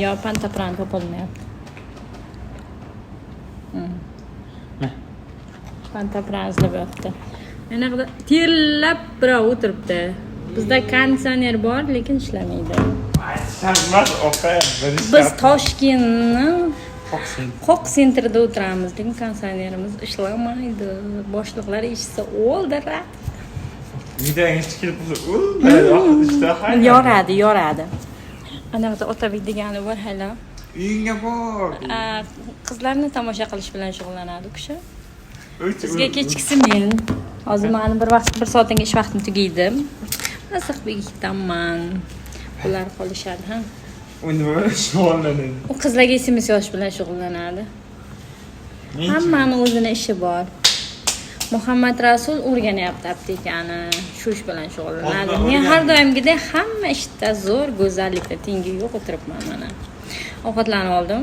Yo, pantapran topilmayapti. Pantapran izlayapti. Mana bu terlab birov o'tiribdi. Bizda konditsioner bor, lekin ishlamaydi. Sanmas opa. Biz Toshkentning Qoq sentrida o'tiramiz, lekin konditsionerimiz ishlamaydi. Boshliqlar eshitsa o'ldiradi. Videoga chiqib turib, Yoradi. Anaqa Otabek degani bor hala. uyingga bor. Qizlarni tomosha qilish bilan shug'ullanadi u kishi. Sizga kechiksin. Hozir meni bir soatga ish vaqtim tugaydi. Nasiqbekdanman. Ular qolishadi, ha. Uni shug'ullanadi. U qizlarga SMS yozish bilan shug'ullanadi. Hammani o'zini ishi bor. Muhammad Rasul o'rganyapti aptekani. Shu ish bilan shug'ullanadi. Men har doimgidek hamma ishda zo'r, go'zallikda tengi yo'q o'tiribman mana. Ovqatlanib oldim.